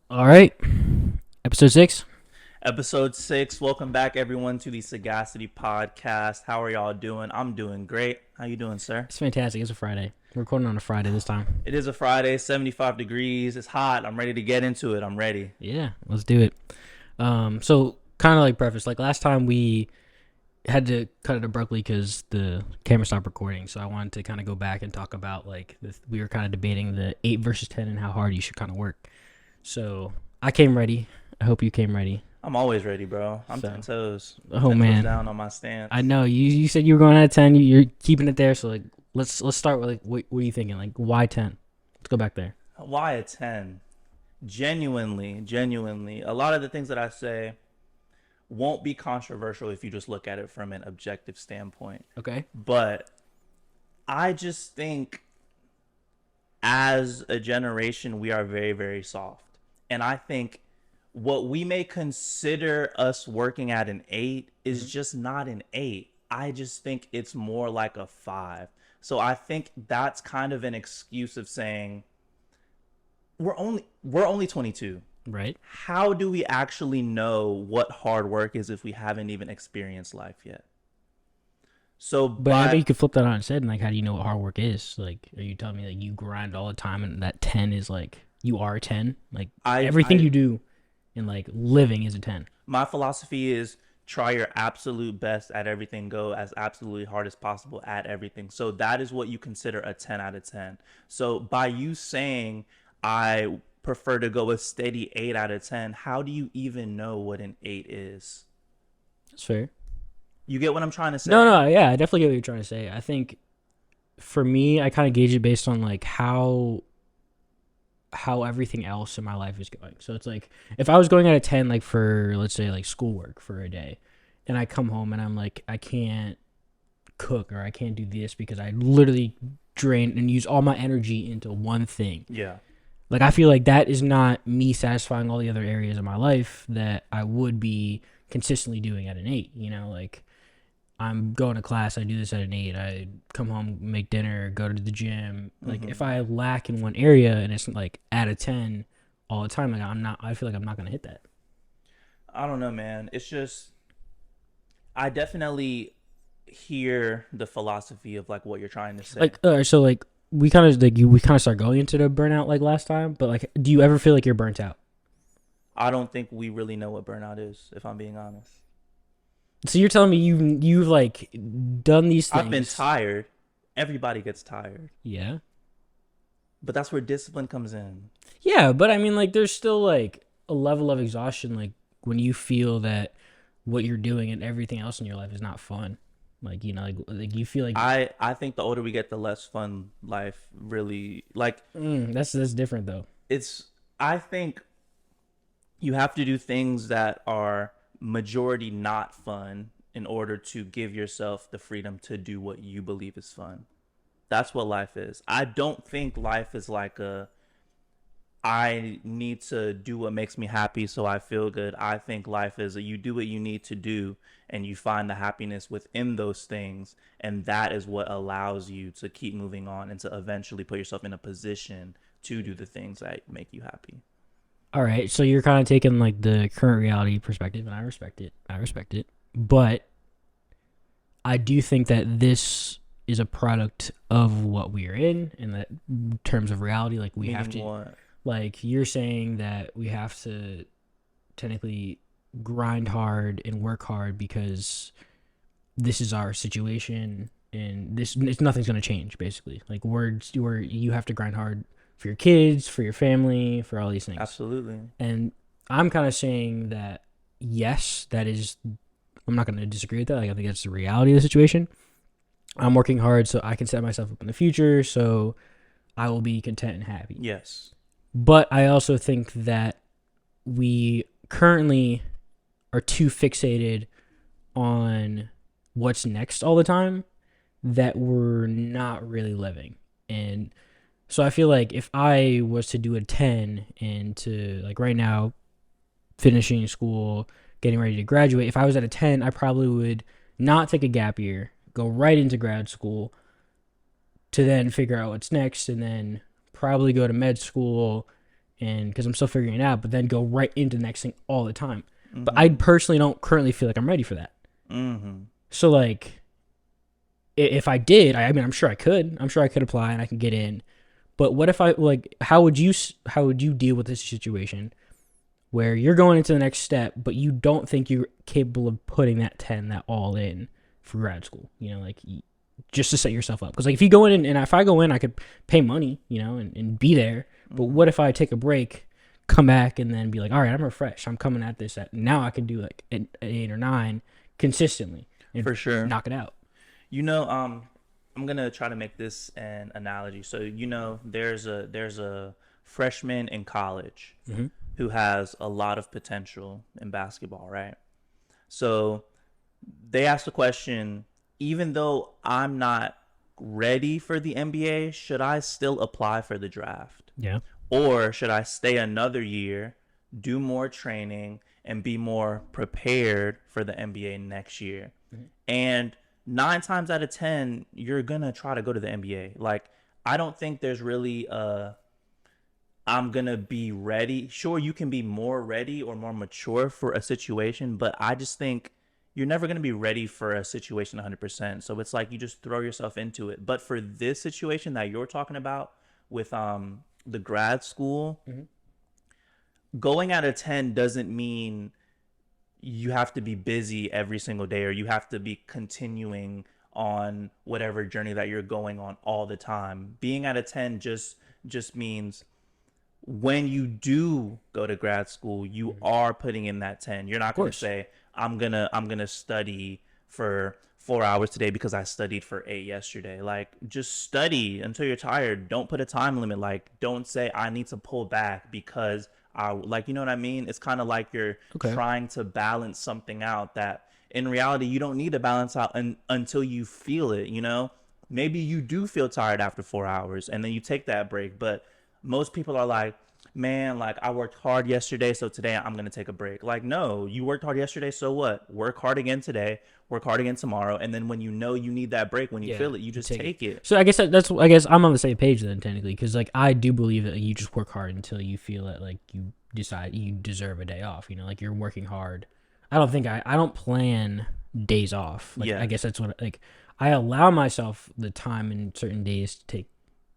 All right, episode 6. Episode 6. Welcome back, everyone, to the Sagacity Podcast. How are y'all doing? I'm doing great. How you doing, sir? It's fantastic. It's a Friday. We're recording on a Friday this time. It is a Friday, 75 degrees. It's hot. I'm ready to get into it. I'm ready. Yeah, let's do it. So kind of like preface, like last time we had to cut it abruptly because the camera stopped recording. So I wanted to kind of go back and talk about like we were kind of debating the 8 versus 10 and how hard you should kind of work. So I came ready. I hope you came ready. I'm always ready, bro. I'm 10 toes. Oh 10 man, toes down on my stance. I know you said you were going out of 10. You're keeping it there. So like let's start with like what are you thinking? Like why 10? Let's go back there. Why a 10? Genuinely, a lot of the things that I say won't be controversial if you just look at it from an objective standpoint. Okay. But I just think as a generation, we are very, very soft. And I think what we may consider us working at an 8 is just not an 8. I just think it's more like a 5. So I think that's kind of an excuse of saying we're only 22. Right. How do we actually know what hard work is if we haven't even experienced life yet? So, but I think you could flip that on its head and like, how do you know what hard work is? Like, are you telling me like you grind all the time and that 10 is like you are a 10? Like everything you do in like living is a 10. My philosophy is try your absolute best at everything, go as absolutely hard as possible at everything. So that is what you consider a 10 out of 10. So by you saying I prefer to go a steady 8 out of 10, how do you even know what an 8 is? That's fair. You get what I'm trying to say? No, yeah, I definitely get what you're trying to say. I think for me, I kind of gauge it based on like how everything else in my life is going. So it's like if I was going at a 10 like for let's say like schoolwork for a day and I come home and I'm like I can't cook or I can't do this because I literally drain and use all my energy into one thing. Yeah. Like I feel like that is not me satisfying all the other areas of my life that I would be consistently doing at an 8, you know, like I'm going to class, I do this at an 8, I come home, make dinner, go to the gym. Like if I lack in one area and it's like at a 10 all the time, like I feel like I'm not going to hit that. I don't know, man. It's just, I definitely hear the philosophy of like what you're trying to say. Like, so like we kind of start going into the burnout like last time, but like, do you ever feel like you're burnt out? I don't think we really know what burnout is, if I'm being honest. So you're telling me you've like done these things. I've been tired. Everybody gets tired. Yeah. But that's where discipline comes in. Yeah, but I mean like there's still like a level of exhaustion like when you feel that what you're doing and everything else in your life is not fun. Like, you know, like you feel like I think the older we get, the less fun life really like. That's different though. I think you have to do things that are majority not fun in order to give yourself the freedom to do what you believe is fun. That's what life is. I don't think life is like I need to do what makes me happy so I feel good. I think life is you do what you need to do and you find the happiness within those things, and that is what allows you to keep moving on and to eventually put yourself in a position to do the things that make you happy. All right, so you're kind of taking like the current reality perspective, and I respect it. But I do think that this is a product of what we are in that in terms of reality, like we have to. What? Like you're saying that we have to technically grind hard and work hard because this is our situation, and nothing's gonna change. Basically, like you have to grind hard for your kids, for your family, for all these things. Absolutely. And I'm kind of saying that, yes, that is, I'm not going to disagree with that. Like, I think that's the reality of the situation. I'm working hard so I can set myself up in the future so I will be content and happy. Yes. But I also think that we currently are too fixated on what's next all the time that we're not really living. And so I feel like if I was to do a 10 and to like right now finishing school, getting ready to graduate, if I was at a 10, I probably would not take a gap year, go right into grad school to then figure out what's next and then probably go to med school, and because I'm still figuring it out, but then go right into the next thing all the time. But I personally don't currently feel like I'm ready for that. So like, if I did, I mean, I'm sure I could. I'm sure I could apply and I can get in. But what if I like? How would you deal with this situation where you're going into the next step, but you don't think you're capable of putting that all in for grad school? You know, like just to set yourself up. Because like if you go in and if I go in, I could pay money, you know, and be there. But what if I take a break, come back, and then be like, all right, I'm refreshed. I'm coming at this. Now I can do like an 8 or 9 consistently. And for sure. Knock it out. You know, I'm gonna try to make this an analogy. So you know, there's a freshman in college who has a lot of potential in basketball, right? So they asked the question, even though I'm not ready for the NBA, should I still apply for the draft? Yeah. Or should I stay another year, do more training, and be more prepared for the NBA next year? And 9 times out of 10, you're going to try to go to the NBA. Like, I don't think there's really I'm going to be ready. Sure, you can be more ready or more mature for a situation, but I just think you're never going to be ready for a situation 100%. So it's like you just throw yourself into it. But for this situation that you're talking about with the grad school, going out of 10 doesn't mean you have to be busy every single day or you have to be continuing on whatever journey that you're going on all the time. Being out of 10 just means when you do go to grad school, you are putting in that 10. You're not going to say, I'm gonna study for 4 hours today because I studied for 8 yesterday. Like, just study until you're tired. Don't put a time limit. Like, don't say I need to pull back because like, you know what I mean? It's kind of like you're trying to balance something out that in reality you don't need to balance out until you feel it. You know, maybe you do feel tired after 4 hours and then you take that break. But most people are like, man, like I worked hard yesterday, so today I'm going to take a break. Like, no, you worked hard yesterday, so what? Work hard again today, work hard again tomorrow, and then when you know you need that break, when you feel it, you just take it. So I guess I guess I'm on the same page then, technically, because like I do believe that you just work hard until you feel that like you decide you deserve a day off, you know, like you're working hard. I don't plan days off. Like, I guess that's what, like, I allow myself the time in certain days to take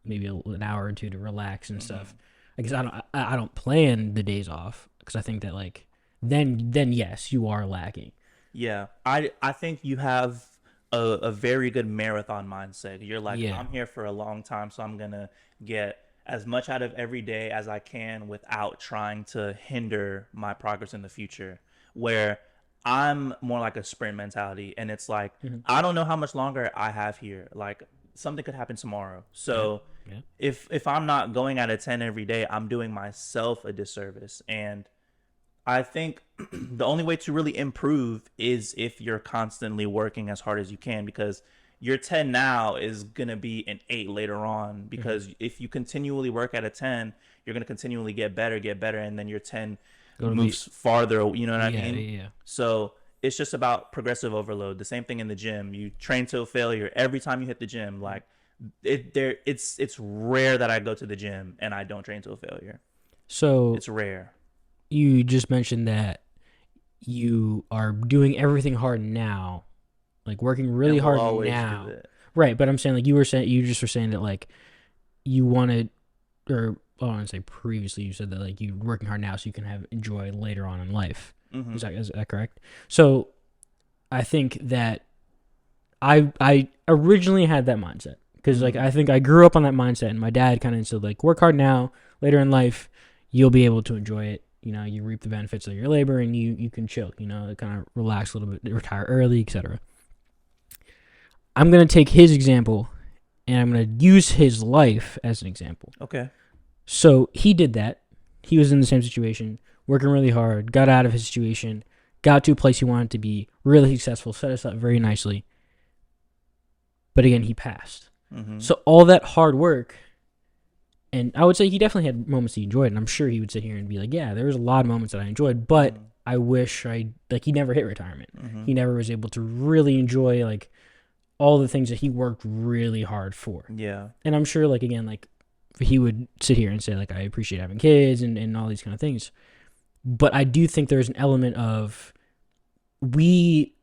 maybe an hour or two to relax and stuff. I guess I don't plan the days off because I think that like then yes, you are lacking. Yeah, I think you have a very good marathon mindset. You're like, I'm here for a long time, so I'm gonna get as much out of every day as I can without trying to hinder my progress in the future. Where I'm more like a sprint mentality, and it's like I don't know how much longer I have here. Like, something could happen tomorrow. So if I'm not going out of 10 every day, I'm doing myself a disservice. And I think the only way to really improve is if you're constantly working as hard as you can, because your 10 now is going to be an 8 later on. Because if you continually work at a 10, you're going to continually get better. And then your 10 moves farther. You know what I mean? Yeah. So it's just about progressive overload. The same thing in the gym. You train till failure every time you hit the gym. Like, it's rare that I go to the gym and I don't train till failure. So it's rare. You just mentioned that you are doing everything hard now, like working really hard now. Right, but I'm saying like you just were saying that like you wanted, or I want to say previously you said that like you're working hard now so you can enjoy later on in life. Is that correct? So I think that I originally had that mindset because like I think I grew up on that mindset, and my dad kind of said like work hard now, later in life you'll be able to enjoy it. You know, you reap the benefits of your labor and you can chill. You know, kind of relax a little bit, retire early, etc. I'm gonna take his example, and I'm gonna use his life as an example. Okay. So he did that. He was in the same situation, working really hard, got out of his situation, got to a place he wanted to be, really successful, set us up very nicely. But again, he passed. So all that hard work, and I would say he definitely had moments he enjoyed, and I'm sure he would sit here and be like, yeah, there was a lot of moments that I enjoyed, but I wish he never hit retirement. He never was able to really enjoy like all the things that he worked really hard for. Yeah. And I'm sure like, again, like he would sit here and say like, I appreciate having kids and all these kind of things. But I do think there's an element of we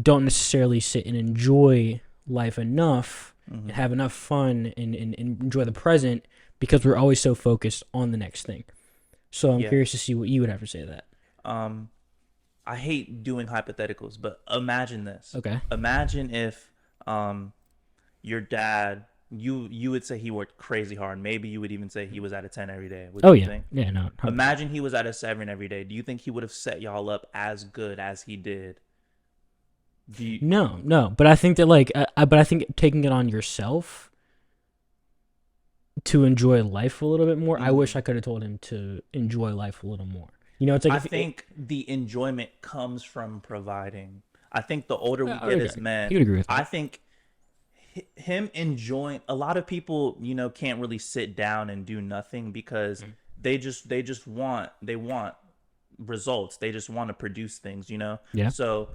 don't necessarily sit and enjoy life enough and have enough fun and enjoy the present because we're always so focused on the next thing. So I'm curious to see what you would have to say to that. I hate doing hypotheticals, but imagine this. Okay. Imagine if your dad, you would say he worked crazy hard. Maybe you would even say he was at a 10 every day. Oh, yeah. Think? Yeah, no. Imagine he was at a 7 every day. Do you think he would have set y'all up as good as he did? No. But I think that, like, but I think taking it on yourself to enjoy life a little bit more, I wish I could have told him to enjoy life a little more. You know, it's like I think the enjoyment comes from providing. I think the older we get as men, you would agree with that. I think him enjoying. A lot of people, you know, can't really sit down and do nothing because they just want results. They just want to produce things, you know. Yeah. So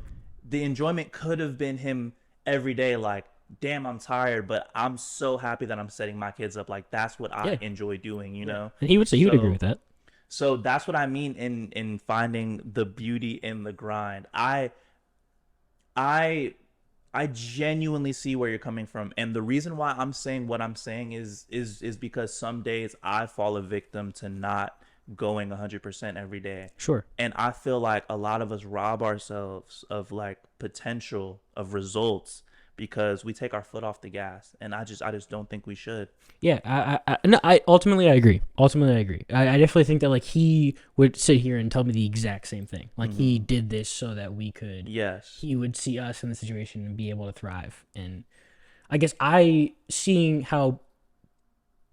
the enjoyment could have been him every day, like, damn, I'm tired, but I'm so happy that I'm setting my kids up. Like, that's what I enjoy doing, you know. And he would agree with that. So that's what I mean in finding the beauty in the grind. I genuinely see where you're coming from, and the reason why I'm saying what I'm saying is because some days I fall a victim to not going 100% every day. Sure. And I feel like a lot of us rob ourselves of like potential, of results, because we take our foot off the gas, and I just don't think we should. Yeah, I ultimately agree. I definitely think that like he would sit here and tell me the exact same thing. Like he did this so that we could. Yes. He would see us in the situation and be able to thrive. And I guess seeing how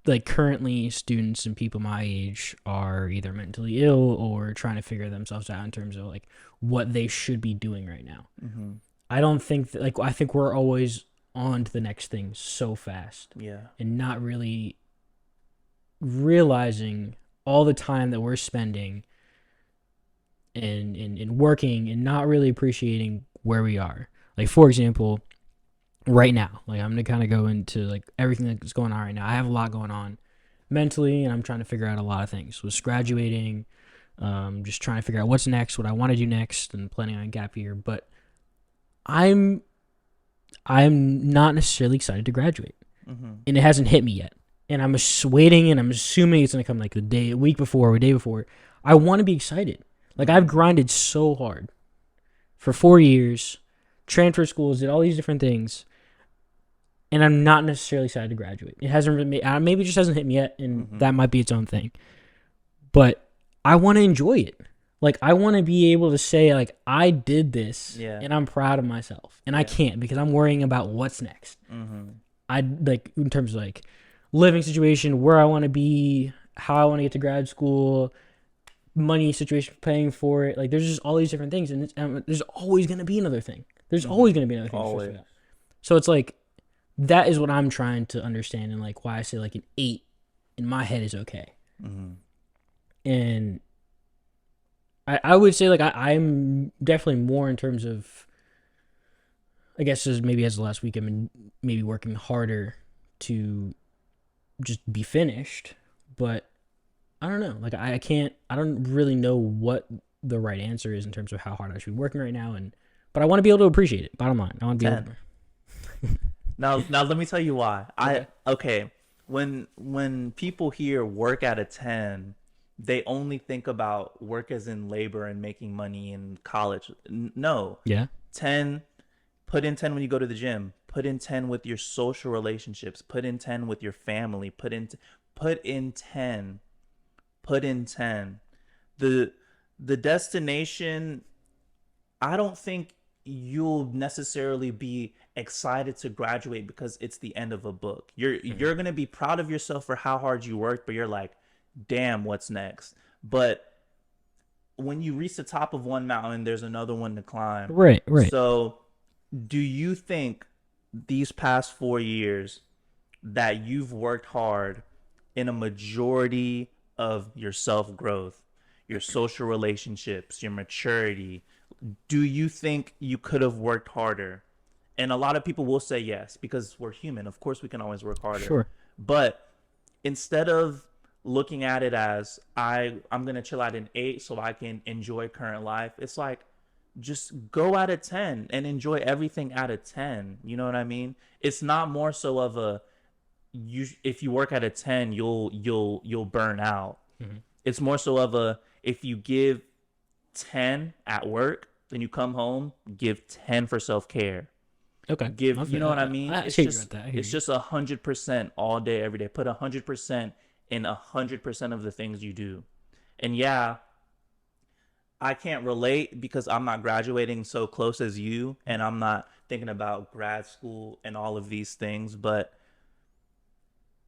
like currently students and people my age are either mentally ill or trying to figure themselves out in terms of like what they should be doing right now. Mm-hmm. I don't think that, like, I think we're always on to the next thing so fast. Yeah. And not really realizing all the time that we're spending in working and not really appreciating where we are. Like, for example, right now, like, I'm going to kind of go into, like, everything that's going on right now. I have a lot going on mentally, and I'm trying to figure out a lot of things. Was graduating, just trying to figure out what's next, what I want to do next, and planning on a gap year. But I'm not necessarily excited to graduate, and it hasn't hit me yet. And I'm just waiting, and I'm assuming it's gonna come like a week before, or a day before. I want to be excited. Like I've grinded so hard for 4 years, transfer schools, did all these different things, and I'm not necessarily excited to graduate. It hasn't really, maybe it just hasn't hit me yet, and that might be its own thing. But I want to enjoy it. Like, I want to be able to say, like, I did this, and I'm proud of myself. And I can't because I'm worrying about what's next. I, like, in terms of, like, living situation, where I want to be, how I want to get to grad school, money situation, paying for it. Like, there's just all these different things. And there's always going to be another thing. There's always going to be another thing. Always. So it's, like, that is what I'm trying to understand. And, like, why I say, like, an 8 in my head is okay. And I would say, like, I'm definitely more in terms of, I guess, maybe as the last week, I've been maybe working harder to just be finished. But I don't know. Like, I don't really know what the right answer is in terms of how hard I should be working right now. But I want to be able to appreciate it. Bottom line. I want to be able to. Now let me tell you why. When people hear work at a 10, they only think about work as in labor and making money in college. No. Yeah. 10, put in 10 when you go to the gym. Put in 10 with your social relationships. Put in 10 with your family. Put in 10. Put in 10. The destination, I don't think you'll necessarily be excited to graduate because it's the end of a book. You're going to be proud of yourself for how hard you worked, but you're like, damn, what's next? But when you reach the top of one mountain, there's another one to climb. Right. So do you think these past 4 years that you've worked hard in a majority of your self-growth, your social relationships, your maturity, do you think you could have worked harder? And a lot of people will say yes, because we're human. Of course we can always work harder. Sure. But instead of looking at it as I'm gonna chill at an 8 so I can enjoy current life, it's like just go at a 10 and enjoy everything at a 10. You know what I mean? It's not more so of a if you work at a 10, you'll burn out. Mm-hmm. It's more so of a if you give 10 at work, then you come home, give 10 for self-care. Okay. Give, you know what I mean? I It's hear you just about that. I hear it's you. just 100% all day, every day. Put 100% in 100% of the things you do. And yeah, I can't relate because I'm not graduating so close as you, and I'm not thinking about grad school and all of these things. But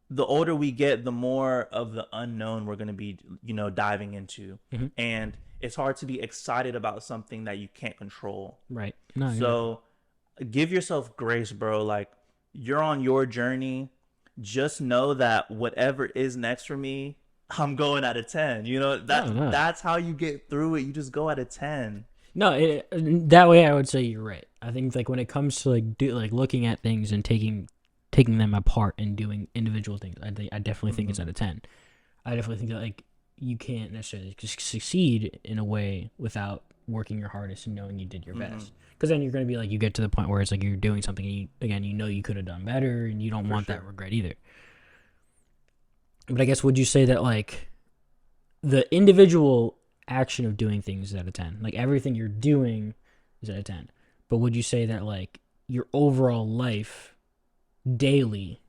the older we get, the more of the unknown we're going to be, diving into. Mm-hmm. And it's hard to be excited about something that you can't control. Right. No. So give yourself grace, bro. Like, you're on your journey. Just know that whatever is next for me, I'm going at a 10. That's how you get through it. You just go at a 10. No, that way I would say you're right. I think like when it comes to like looking at things and taking them apart and doing individual things, I definitely think it's at a 10. I definitely think that like you can't necessarily succeed in a way without working your hardest and knowing you did your best. Because then you're going to be like, you get to the point where it's like you're doing something and you could have done better and you don't want that regret either. But I guess would you say that like the individual action of doing things is at a 10? Like everything you're doing is at a 10. But would you say that like your overall life daily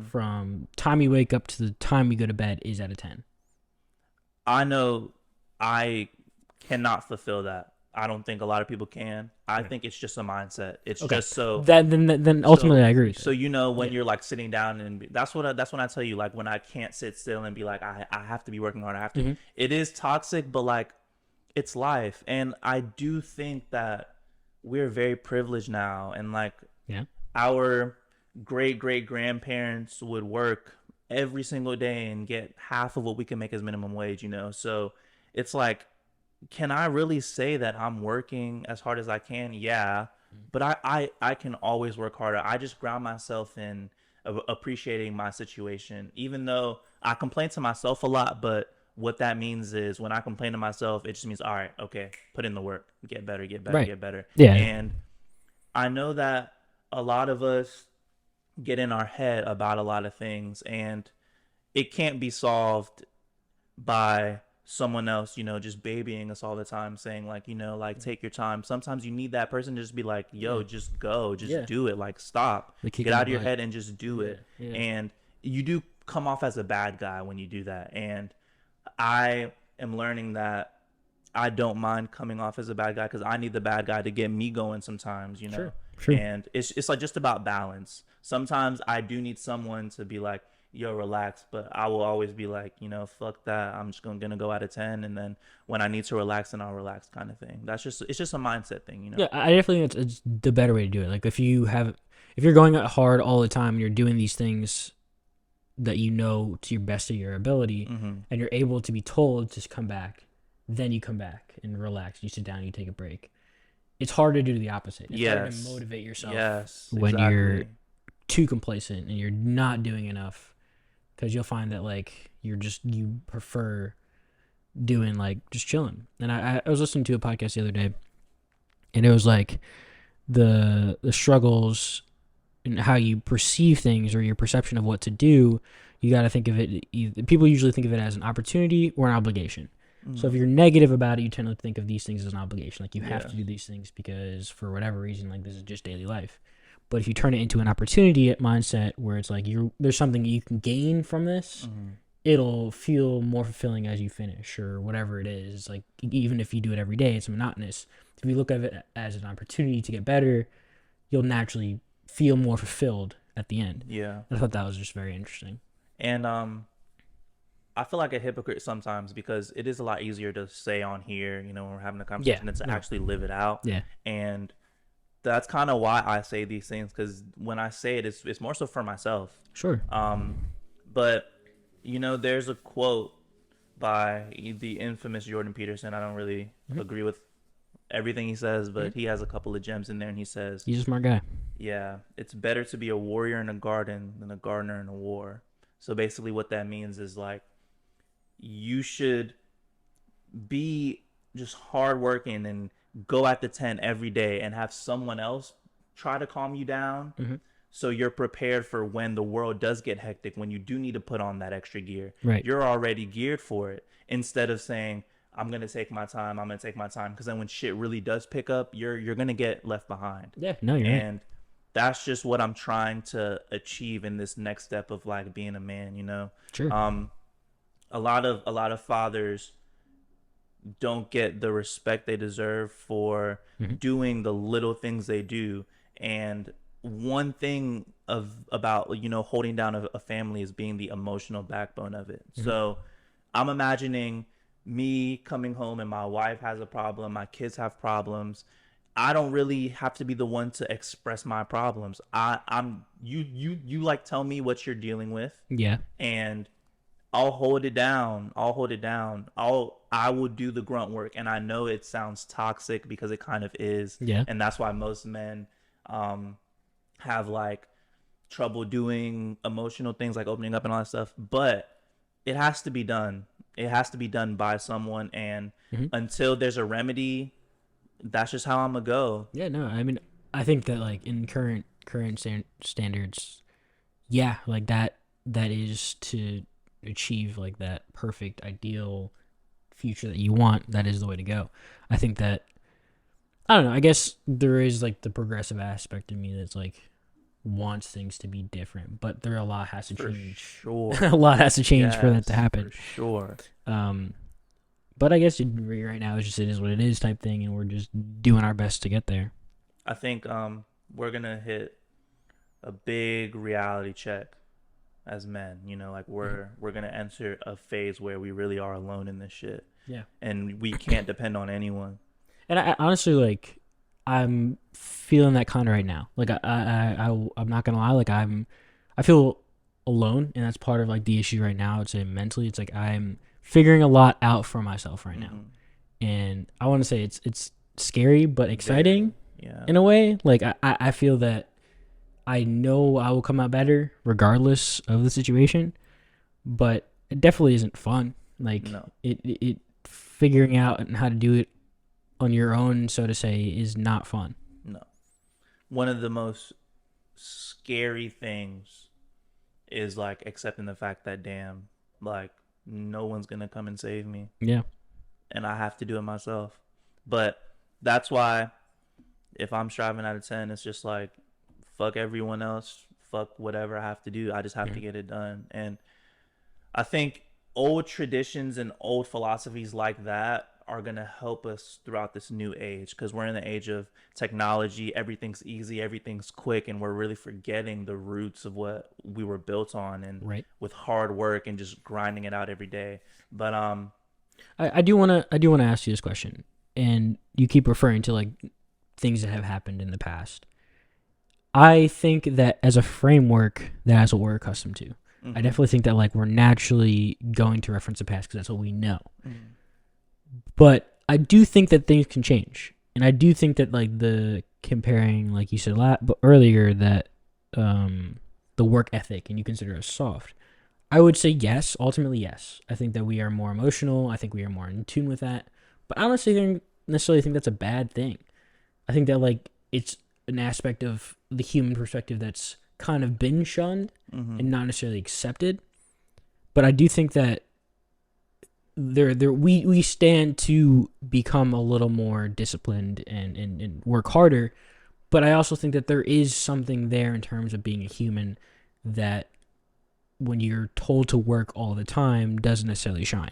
from time you wake up to the time you go to bed is at a 10? I know I cannot fulfill that. I don't think a lot of people can. I think it's just a mindset. It's just so then ultimately I agree with so when you're like sitting down and that's when I tell you, like, when I can't sit still and be like I have to be working hard. I have to. It is toxic, but like it's life, and I do think that we're very privileged now, and like our great grandparents would work every single day and get half of what we can make as minimum wage. So it's like, can I really say that I'm working as hard as I can? Yeah, but I can always work harder. I just ground myself in appreciating my situation, even though I complain to myself a lot. But what that means is when I complain to myself, it just means, all right, okay, put in the work, get better, get better. Yeah. And I know that a lot of us get in our head about a lot of things, and it can't be solved by someone else, just babying us all the time, saying like, take your time. Sometimes you need that person to just be like, yo, just go, just do it. Like, stop, get out of your head and just do it. And you do come off as a bad guy when you do that. And I am learning that I don't mind coming off as a bad guy because I need the bad guy to get me going sometimes, Sure. And it's like just about balance. Sometimes I do need someone to be like, yo, relax, but I will always be like, fuck that. I'm just gonna go out of 10, and then when I need to relax, then I'll relax, kind of thing. It's just a mindset thing. Yeah, I definitely think it's the better way to do it. Like if you're going out hard all the time and you're doing these things that to your best of your ability, and you're able to be told to come back, then you come back and relax. You sit down, you take a break. It's hard to do the opposite. It's hard to motivate yourself when you're too complacent and you're not doing enough, because you'll find that like you prefer doing like just chilling. And I was listening to a podcast the other day, and it was like the struggles and how you perceive things or your perception of what to do. You got to think of it. People usually think of it as an opportunity or an obligation. So if you're negative about it, you tend to think of these things as an obligation. Like you have to do these things because for whatever reason, like this is just daily life. But if you turn it into an opportunity mindset where it's like there's something you can gain from this, it'll feel more fulfilling as you finish or whatever it is. It's like even if you do it every day, it's monotonous. If you look at it as an opportunity to get better, you'll naturally feel more fulfilled at the end. Yeah. I thought that was just very interesting. And I feel like a hypocrite sometimes because it is a lot easier to say on here, when we're having a conversation, than to actually live it out. Yeah. And that's kind of why I say these things, because when I say it, it's more so for myself. Sure. But there's a quote by the infamous Jordan Peterson. I don't really agree with everything he says, but he has a couple of gems in there, and he says, he's a smart guy. Yeah, it's better to be a warrior in a garden than a gardener in a war. So basically what that means is like you should be just hardworking and go at the tent every day and have someone else try to calm you down. Mm-hmm. So you're prepared for when the world does get hectic, when you do need to put on that extra gear. Right. You're already geared for it, instead of saying, I'm going to take my time, I'm going to take my time. Because then when shit really does pick up, you're going to get left behind. Yeah, no, you're And right. that's just what I'm trying to achieve in this next step of like being a man, you know? Sure. A lot of fathers don't get the respect they deserve for Mm-hmm. doing the little things they do. And one thing about holding down a family is being the emotional backbone of it. Mm-hmm. So I'm imagining me coming home and my wife has a problem, my kids have problems. I don't really have to be the one to express my problems. I'm you like tell me what you're dealing with, Yeah. and I'll hold it down. I will do the grunt work. And I know it sounds toxic because it kind of is. Yeah. And that's why most men have like trouble doing emotional things like opening up and all that stuff. But it has to be done. It has to be done by someone. And Mm-hmm. until there's a remedy, that's just how I'm gonna go. Yeah, no, I mean, I think that like in current standards, yeah, like that is to achieve like that perfect ideal future that you want. That is the way to go. I think that I don't know. I guess there is like the progressive aspect of me that's like wants things to be different, but a lot has to For change. sure. A lot has to change for that Yes, to happen. For sure. But I guess right now it's just it is what it is type thing, and we're just doing our best to get there. I think we're gonna hit a big reality check as men. Like we're gonna enter a phase where we really are alone in this shit. Yeah. And we can't depend on anyone. And I honestly like I'm feeling that kind of right now. Like I'm not gonna lie. Like I feel alone, and that's part of like the issue right now. I'd say mentally, it's like I'm figuring a lot out for myself right now, and I want to say it's scary but exciting. Yeah. In a way. Like I feel that I know I will come out better regardless of the situation, but it definitely isn't fun. Like No. it figuring out and how to do it on your own, so to say, is not fun. No. One of the most scary things is like accepting the fact that damn, like no one's gonna come and save me. Yeah. And I have to do it myself. But that's why if I'm striving out of 10, it's just like fuck everyone else, fuck whatever I have to do. I just have to get it done. And I think old traditions and old philosophies like that are going to help us throughout this new age, because we're in the age of technology. Everything's easy, everything's quick, and we're really forgetting the roots of what we were built on, and Right. with hard work and just grinding it out every day. But I do want to ask you this question, and you keep referring to like things that have happened in the past. I think that as a framework, that's what we're accustomed to. I definitely think that like we're naturally going to reference the past because that's what we know. But I do think that things can change, and I do think that like the comparing, like you said earlier, that the work ethic and you consider us soft. I would say yes, ultimately yes. I think that we are more emotional. I think we are more in tune with that. But I don't necessarily think that's a bad thing. I think that like it's an aspect of the human perspective that's kind of been shunned and not necessarily accepted. But I do think that we stand to become a little more disciplined and work harder. But I also think that there is something there in terms of being a human that when you're told to work all the time doesn't necessarily shine.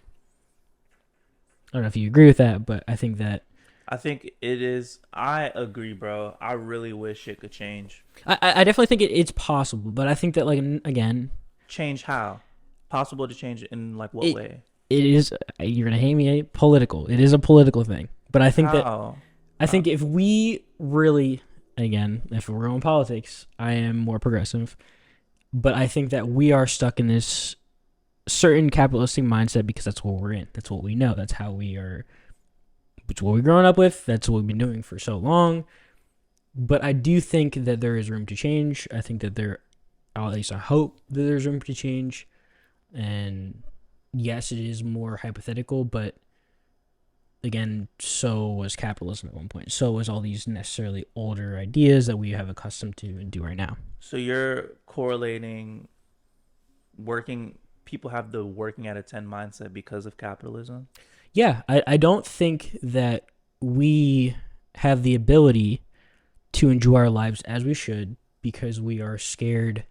I don't know if you agree with that, but I think it is. I agree, bro. I really wish it could change. I definitely think it's possible, but I think that like again, change how? Possible to change it in like what way? It is. You're gonna hate me. Political. It is a political thing, but I think think if we really, again, if we're going politics, I am more progressive, but I think that we are stuck in this certain capitalistic mindset because that's what we're in. That's what we know. That's how we are. It's what we've grown up with. That's what we've been doing for so long. But I do think that there is room to change. I think that at least I hope that there's room to change. And yes, it is more hypothetical, but again, so was capitalism at one point. So was all these necessarily older ideas that we have accustomed to and do right now. So you're correlating people have the working at a 10 mindset because of capitalism? Yeah, I don't think that we have the ability to enjoy our lives as we should because we are scared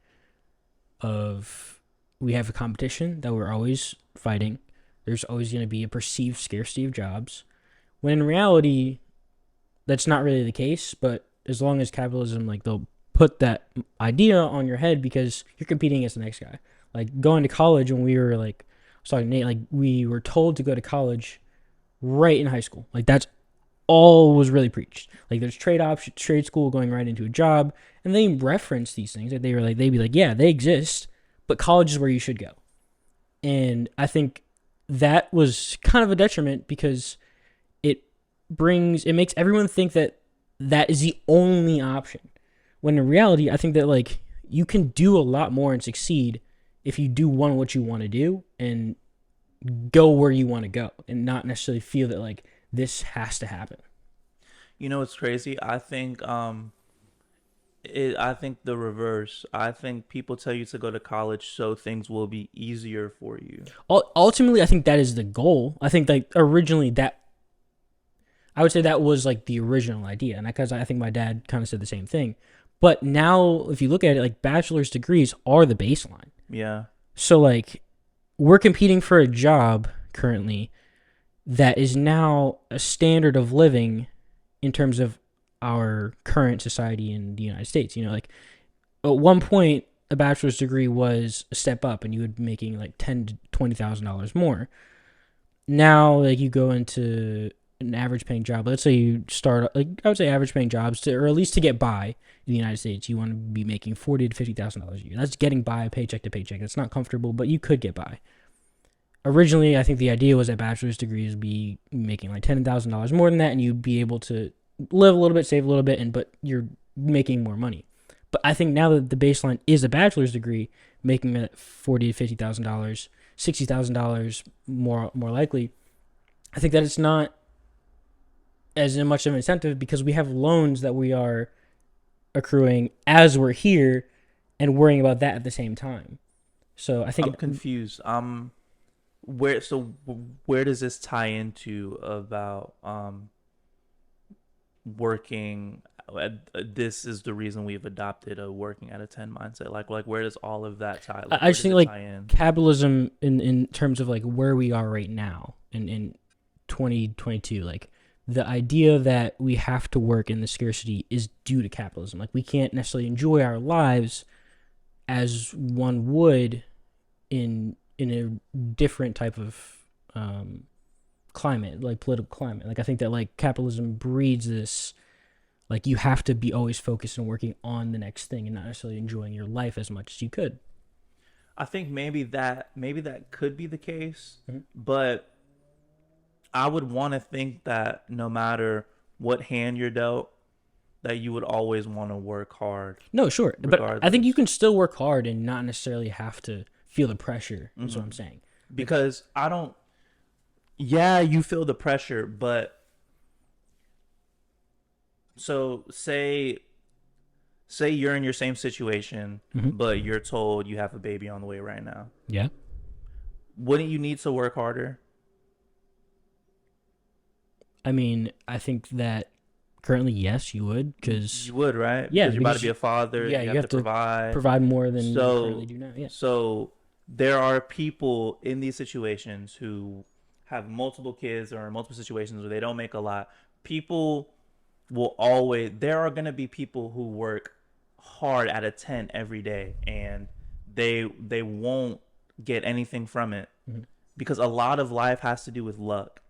of, we have a competition that we're always fighting. There's always going to be a perceived scarcity of jobs, when in reality, that's not really the case. But as long as capitalism, like, they'll put that idea on your head because you're competing against the next guy. Like, going to college, when we were like, I was talking to Nate, like, we were told to go to college right in high school. Like, that's all was really preached. Like, there's trade school going right into a job, and they reference these things. That they'd be like, yeah, they exist, but college is where you should go. And I think that was kind of a detriment because it makes everyone think that that is the only option. When in reality, I think that, like, you can do a lot more and succeed if you do what you want to do and go where you want to go, and not necessarily feel that, like, this has to happen. You know, it's crazy. I think the reverse. I think people tell you to go to college so things will be easier for you. Ultimately, I think that is the goal. I think, like, originally I would say that was, like, the original idea, and because I think my dad kind of said the same thing. But now, if you look at it, like, bachelor's degrees are the baseline. Yeah. So, like, we're competing for a job currently that is now a standard of living in terms of our current society in the United States. You know, like, at one point, a bachelor's degree was a step up, and you would be making like $10,000 to $20,000 more. Now, like, you go into an average paying job. Let's say you start, like, I would say average paying jobs or at least to get by in the United States, you want to be making $40,000 to $50,000 a year. That's getting by paycheck to paycheck. It's not comfortable, but you could get by. Originally, I think the idea was that bachelor's degrees would be making like $10,000 more than that, and you'd be able to live a little bit, save a little bit, but you're making more money. But I think now that the baseline is a bachelor's degree, making it $40,000 to $50,000, $60,000 more likely, I think that it's not as much of an incentive because we have loans that we are accruing as we're here and worrying about that at the same time. So I think I'm confused. Where does this tie into about working? This is the reason we've adopted a working at a 10 mindset. Like where does all of that tie? Like, I just think, like, capitalism in terms of, like, where we are right now in 2022, like, the idea that we have to work in the scarcity is due to capitalism. Like, we can't necessarily enjoy our lives as one would in a different type of climate, like political climate. Like, I think that, like, capitalism breeds this, like, you have to be always focused on working on the next thing and not necessarily enjoying your life as much as you could. I think maybe that could be the case, but I would want to think that no matter what hand you're dealt, that you would always want to work hard. No, sure. But I think you can still work hard and not necessarily have to feel the pressure, is what I'm saying. Because you feel the pressure, but so say you're in your same situation, but you're told you have a baby on the way right now. Yeah. Wouldn't you need to work harder? I mean, I think that currently, yes, you would, because you would, right? Yeah, because you're about to be a father. Yeah, you have to provide more than you currently do now. Yeah. So there are people in these situations who have multiple kids or in multiple situations where they don't make a lot. There are going to be people who work hard at a 10 every day, and they won't get anything from it because a lot of life has to do with luck.